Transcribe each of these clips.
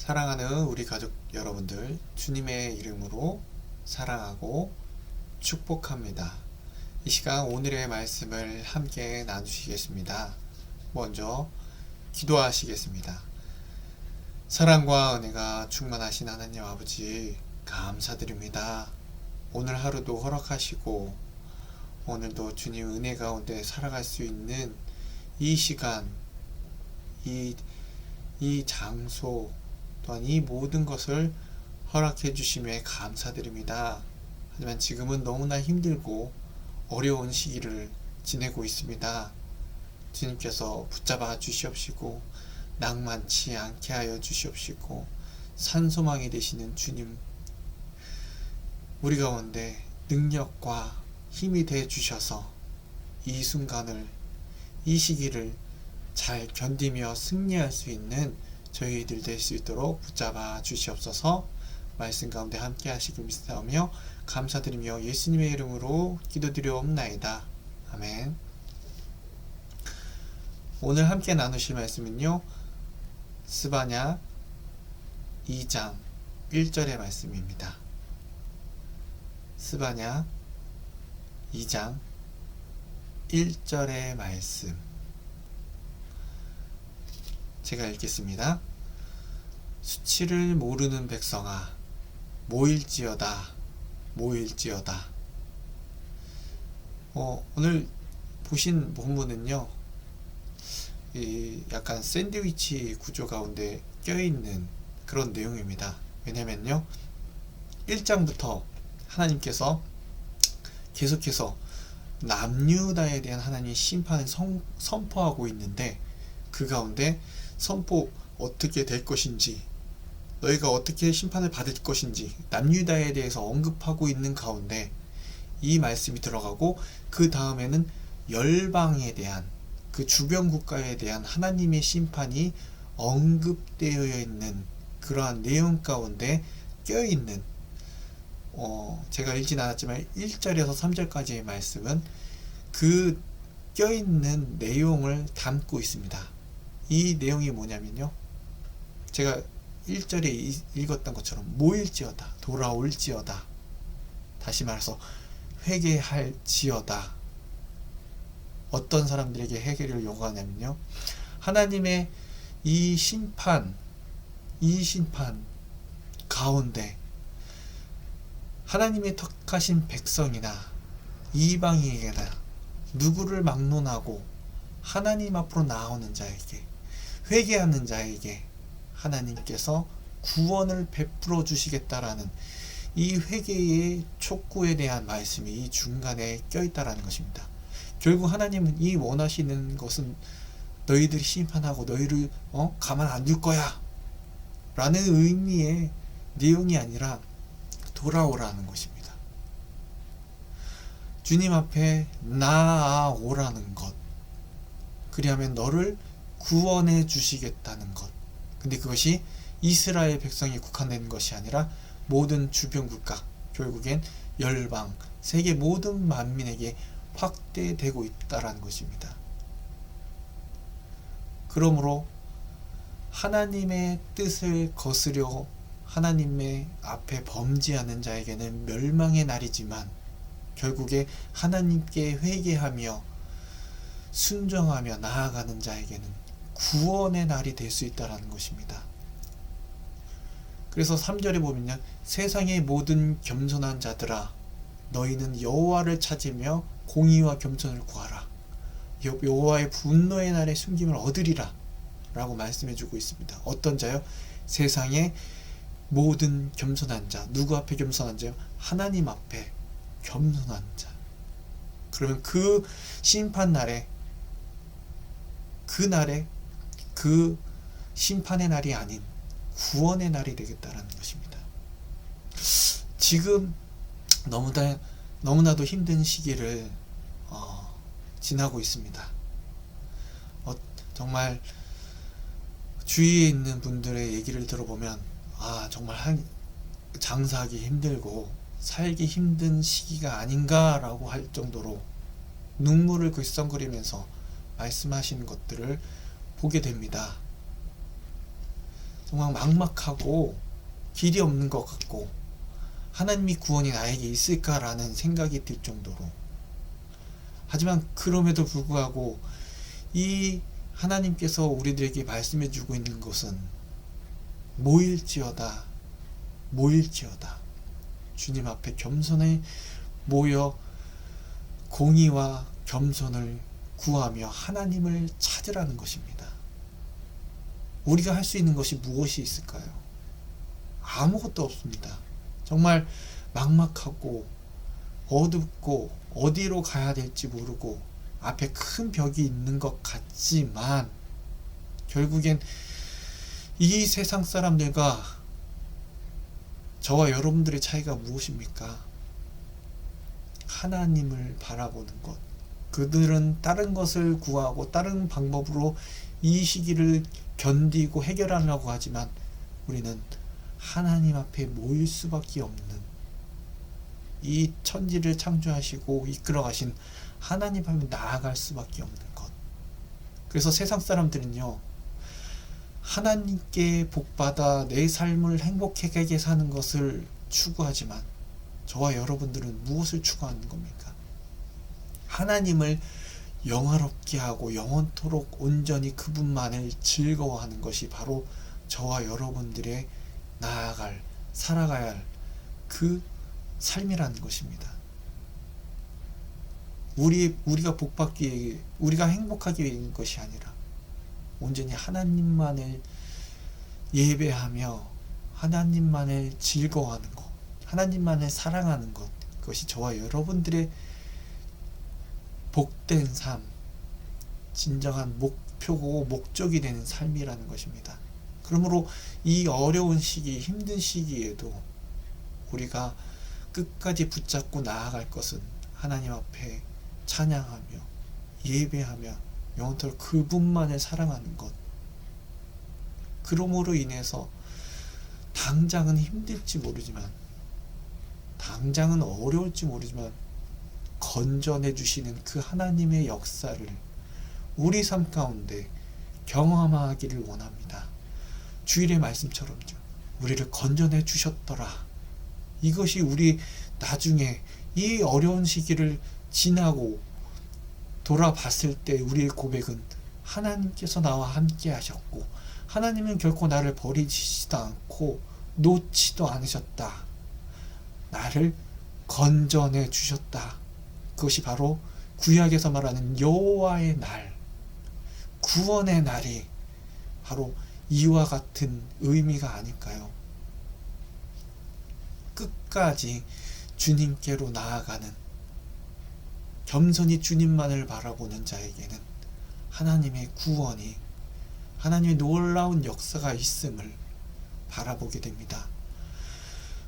사랑하는 우리 가족 여러분들, 주님의 이름으로 사랑하고 축복합니다. 이 시간 오늘의 말씀을 함께 나누시겠습니다. 먼저 기도하시겠습니다. 사랑과 은혜가 충만하신 하나님 아버지, 감사드립니다. 오늘 하루도 허락하시고 오늘도 주님 은혜 가운데 살아갈 수 있는 이 시간, 이 장소, 또한 이 모든 것을 허락해 주심에 감사드립니다. 하지만 지금은 너무나 힘들고 어려운 시기를 지내고 있습니다. 주님께서 붙잡아 주시옵시고 낭만치 않게 하여 주시옵시고 산소망이 되시는 주님, 우리 가운데 능력과 힘이 돼 주셔서 이 순간을, 이 시기를 잘 견디며 승리할 수 있는 저희들 될 수 있도록 붙잡아 주시옵소서. 말씀 가운데 함께 하시길 믿사오며 감사드리며 예수님의 이름으로 기도드리옵나이다. 아멘. 오늘 함께 나누실 말씀은요, 스바냐 2장 1절의 말씀입니다. 스바냐 2장 1절의 말씀, 제가 읽겠습니다. 수치를 모르는 백성아, 모일지어다, 모일지어다. 오늘 보신 본문은요, 약간 샌드위치 구조 가운데 껴있는 그런 내용입니다. 왜냐면요, 1장부터 하나님께서 계속해서 남유다에 대한 하나님의 심판을 선포하고 있는데, 그 가운데 선포 어떻게 될 것인지, 너희가 어떻게 심판을 받을 것인지 남유다에 대해서 언급하고 있는 가운데 이 말씀이 들어가고, 그 다음에는 열방에 대한, 그 주변 국가에 대한 하나님의 심판이 언급되어 있는 그러한 내용 가운데 껴있는, 제가 읽진 않았지만 1절에서 3절까지의 말씀은 그 껴있는 내용을 담고 있습니다. 이 내용이 뭐냐면요, 제가 1절에 읽었던 것처럼 모일지어다, 돌아올지어다, 다시 말해서 회개할지어다. 어떤 사람들에게 회개를 요구하냐면요, 하나님의 이 심판 가운데 하나님의 택하신 백성이나 이방인에게나 누구를 막론하고 하나님 앞으로 나오는 자에게, 회개하는 자에게 하나님께서 구원을 베풀어 주시겠다라는 이 회개의 촉구에 대한 말씀이 이 중간에 껴있다라는 것입니다. 결국 하나님은 이 원하시는 것은 너희들이 심판하고 너희를 가만 안 둘 거야 라는 의미의 내용이 아니라 돌아오라는 것입니다. 주님 앞에 나아오라는 것, 그리하면 너를 구원해 주시겠다는 것. 근데 그것이 이스라엘 백성에 국한된 것이 아니라 모든 주변 국가, 결국엔 열방, 세계 모든 만민에게 확대되고 있다라는 것입니다. 그러므로 하나님의 뜻을 거스려 하나님의 앞에 범죄하는 자에게는 멸망의 날이지만, 결국에 하나님께 회개하며 순종하며 나아가는 자에게는 구원의 날이 될 수 있다는 것입니다. 그래서 3절에 보면요, 세상의 모든 겸손한 자들아, 너희는 여호와를 찾으며 공의와 겸손을 구하라. 여호와의 분노의 날에 숨김을 얻으리라 라고 말씀해주고 있습니다. 어떤 자요? 세상의 모든 겸손한 자. 누구 앞에 겸손한 자요? 하나님 앞에 겸손한 자. 그러면 그 심판 날에, 그 심판의 날이 아닌 구원의 날이 되겠다라는 것입니다. 지금 너무나도 힘든 시기를 지나고 있습니다. 정말 주위에 있는 분들의 얘기를 들어보면 정말 장사하기 힘들고 살기 힘든 시기가 아닌가라고 할 정도로 눈물을 글썽거리면서 말씀하시는 것들을 보게 됩니다. 정말 막막하고 길이 없는 것 같고 하나님이 구원이 나에게 있을까라는 생각이 들 정도로, 하지만 그럼에도 불구하고 이 하나님께서 우리들에게 말씀해 주고 있는 것은 모일지어다 주님 앞에 겸손히 모여 공의와 겸손을 구하며 하나님을 찾으라는 것입니다. 우리가 할 수 있는 것이 무엇이 있을까요? 아무것도 없습니다. 정말 막막하고 어둡고 어디로 가야 될지 모르고 앞에 큰 벽이 있는 것 같지만, 결국엔 이 세상 사람들과 저와 여러분들의 차이가 무엇입니까? 하나님을 바라보는 것. 그들은 다른 것을 구하고 다른 방법으로 이 시기를 견디고 해결하려고 하지만, 우리는 하나님 앞에 모일 수밖에 없는, 이 천지를 창조하시고 이끌어 가신 하나님 앞에 나아갈 수밖에 없는 것. 그래서 세상 사람들은요, 하나님께 복받아 내 삶을 행복하게 사는 것을 추구하지만, 저와 여러분들은 무엇을 추구하는 겁니까? 하나님을 영화롭게 하고 영원토록 온전히 그분만을 즐거워하는 것이 바로 저와 여러분들의 나아갈, 살아가야 할 그 삶이라는 것입니다. 우리가 복받기, 우리가 행복하기 위한 것이 아니라 온전히 하나님만을 예배하며 하나님만을 즐거워하는 것, 하나님만을 사랑하는 것, 그것이 저와 여러분들의 복된 삶, 진정한 목표고 목적이 되는 삶이라는 것입니다. 그러므로 이 어려운 시기, 힘든 시기에도 우리가 끝까지 붙잡고 나아갈 것은 하나님 앞에 찬양하며 예배하며 영원토록 그분만을 사랑하는 것. 그러므로 인해서 당장은 힘들지 모르지만, 당장은 어려울지 모르지만 건져내 주시는 그 하나님의 역사를 우리 삶 가운데 경험하기를 원합니다. 주일의 말씀처럼요, 우리를 건져내 주셨더라. 이것이 우리 나중에 이 어려운 시기를 지나고 돌아봤을 때 우리의 고백은 하나님께서 나와 함께 하셨고 하나님은 결코 나를 버리시지도 않고 놓지도 않으셨다. 나를 건져내 주셨다. 그것이 바로 구약에서 말하는 여호와의 날, 구원의 날이 바로 이와 같은 의미가 아닐까요? 끝까지 주님께로 나아가는, 겸손히 주님만을 바라보는 자에게는 하나님의 구원이, 하나님의 놀라운 역사가 있음을 바라보게 됩니다.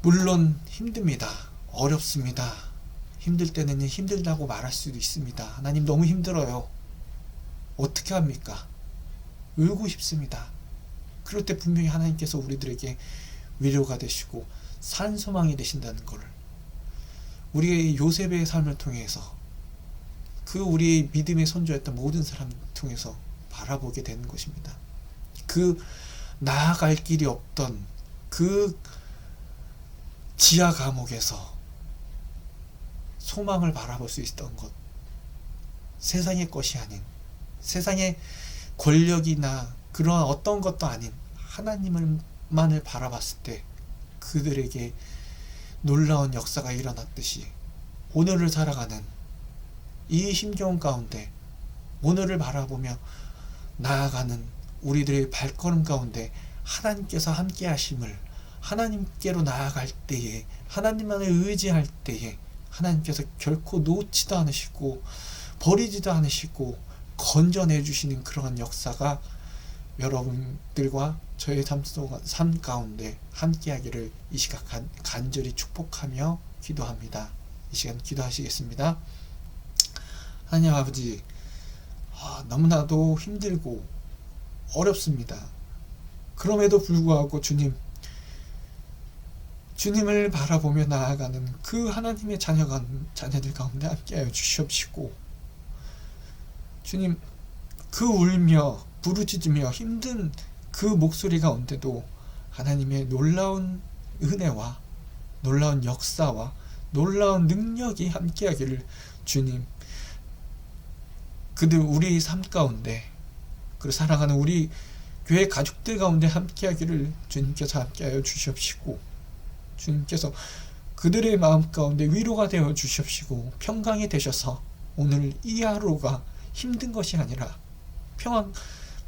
물론 힘듭니다. 어렵습니다. 힘들 때는 힘들다고 말할 수도 있습니다. 하나님 너무 힘들어요. 어떻게 합니까? 울고 싶습니다. 그럴 때 분명히 하나님께서 우리들에게 위로가 되시고 산소망이 되신다는 것을 우리의 요셉의 삶을 통해서, 그 우리의 믿음의 선조였던 모든 사람을 통해서 바라보게 되는 것입니다. 그 나아갈 길이 없던 그 지하 감옥에서 소망을 바라볼 수 있었던 것, 세상의 것이 아닌, 세상의 권력이나 그러한 어떤 것도 아닌 하나님만을 바라봤을 때 그들에게 놀라운 역사가 일어났듯이, 오늘을 살아가는 이 심경 가운데 오늘을 바라보며 나아가는 우리들의 발걸음 가운데 하나님께서 함께 하심을, 하나님께로 나아갈 때에, 하나님만을 의지할 때에 하나님께서 결코 놓지도 않으시고 버리지도 않으시고 건져내 주시는 그런 역사가 여러분들과 저의 삶 가운데 함께 하기를 이 시각 간절히 축복하며 기도합니다. 이 시간 기도하시겠습니다. 하나님 아버지, 너무나도 힘들고 어렵습니다. 그럼에도 불구하고 주님을 바라보며 나아가는 그 하나님의 자녀들 가운데 함께하여 주시옵시고, 주님, 그 울며 부르짖으며 힘든 그 목소리 가운데도 하나님의 놀라운 은혜와 놀라운 역사와 놀라운 능력이 함께하기를 주님, 그들 우리 삶 가운데, 그리고 사랑하는 우리 교회 가족들 가운데 함께하기를 주님께서 함께하여 주시옵시고, 주님께서 그들의 마음 가운데 위로가 되어 주시옵시고, 평강이 되셔서 오늘 이 하루가 힘든 것이 아니라 평안,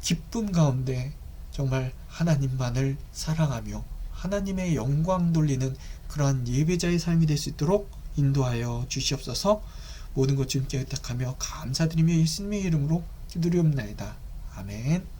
기쁨 가운데 정말 하나님만을 사랑하며 하나님의 영광 돌리는 그러한 예배자의 삶이 될 수 있도록 인도하여 주시옵소서. 모든 것 주님께 의탁하며 감사드리며 예수님의 이름으로 기도드리옵나이다. 아멘.